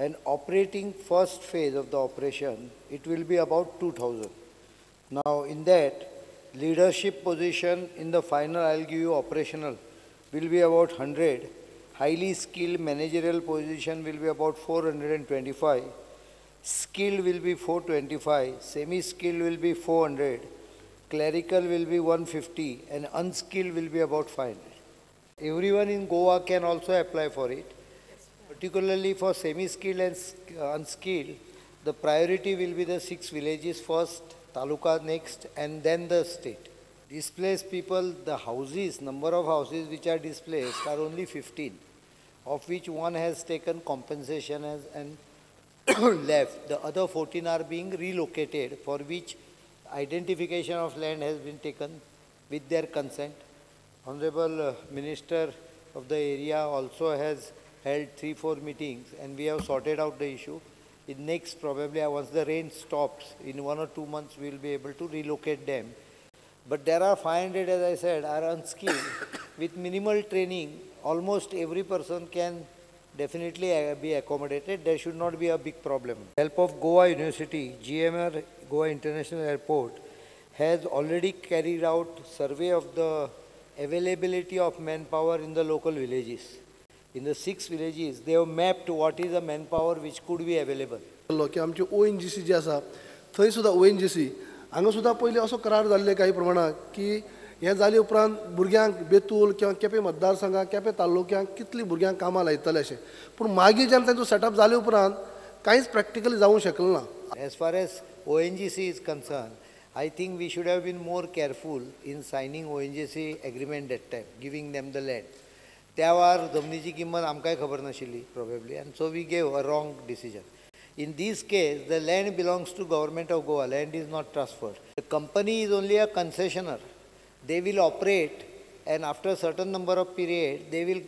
and operating first phase of the operation, it will be about 2,000. Now in that, leadership position in the final, I'll give you operational, will be about 100. Highly skilled managerial position will be about 425. Skilled will be 425. Semi-skilled will be 400. Clerical will be 150. And unskilled will be about 500. Everyone in Goa can also apply for it. Particularly for semi-skilled and unskilled, the priority will be the 6 villages first, taluka next, and then the state. Displaced people, the houses, number of houses which are displaced are only 15, of which one has taken compensation and left. The other 14 are being relocated, for which identification of land has been taken with their consent. Honorable Minister of the area also has held 3-4 meetings, and we have sorted out the issue. In next, probably once the rain stops, in 1 or 2 months, we will be able to relocate them. But there are 500, as I said, are unskilled. With minimal training, almost every person can definitely be accommodated. There should not be a big problem. Help of Goa University, GMR, Goa International Airport, has already carried out survey of the availability of manpower in the local villages. In the 6 villages, they have mapped what is the manpower which could be available. आमची ONGC जी आसा थंय सुद्धा ONGC हांगा सुद्धा पयलीं असो करार जाल्ले काही प्रमाणात की हे जाले उपरांत भुरग्यांक बेतूल किंवा केपें मतदारसंघाक केपें तालुक्यांक कितली भुरग्यांक कामां लायतले अशें पूण मागीर जेन्ना तांचो सेटअप जाले उपरांत कांयच प्रॅक्टिकली जावंक शकलें ना. As far as ONGC is concerned, I think we should have been more careful in signing ONGC agreement that time, giving them the land. त्या वेळार जमनीची किंमत आमकांय खबर नाशिल्ली probably, and so we gave a wrong decision. In this case, the land belongs to Government of Goa. Land is not transferred. The company is only a concessioner. They will operate, and after a certain number of period, they will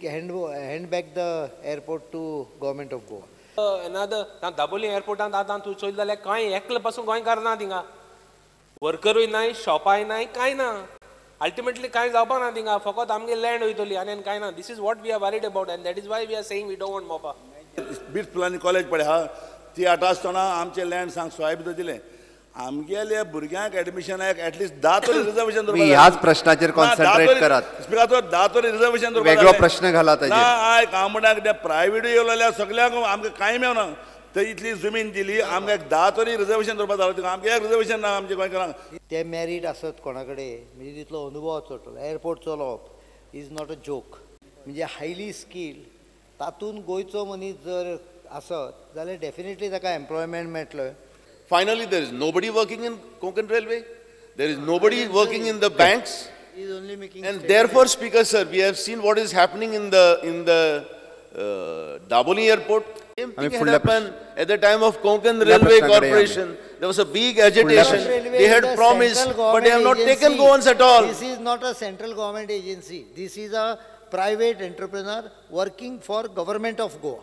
hand back the airport to Government of Goa. Another, Daboli airport and that to show the kind ekle pasun going karna dinga. Worker is nice, shop is nice, kaina. Ultimately, kind of na dinga. Focus amge land hoitoli, and kaina. This is what we are worried about, and that is why we are saying we don't want MOPA. Bit planning college पढ़े हा ती 18 टना आमचे land सांग स्वायब दिले आमगेले भुरग्यांक admission at least 10 तरी रिझर्वेशन मी ह्याच प्रश्नाचेर कॉन्सन्ट्रेट करात स्पीकर 10 तरी रिझर्वेशन वेगळो प्रश्न घाला ताजेर ना आय कामडाक ते प्रायवेट येवलेल्या सगळ्यांक आमकां कांय मेवना ते इतली जमीन दिली आमकां 10 तरी रिझर्वेशन करपा जालो आमकां एक रिझर्वेशन ना आमचे गोंयकारांक ते मॅरीड आसत कोणाकडे म्हणजे तितलो अनुभव आसतलो एअरपोर्ट चलोवप इज नॉट अ जोक म्हणजे हायली स्किल तातून गोंयचो मनीस जर आसत जाल्यार डेफिनेटली ताका एम्प्लॉयमेंट मेळटलो. Finally, there is nobody working in Konkan Railway. There is nobody working in the banks. He is only making and therefore, Speaker Sir, we have seen what is happening in the Daboli airport. Same thing had happened at the time of Konkan Railway Corporation. There was a big agitation. They had promised, but they have not taken Goans at all. This is not a central government agency. This is a private entrepreneur working for Government of Goa.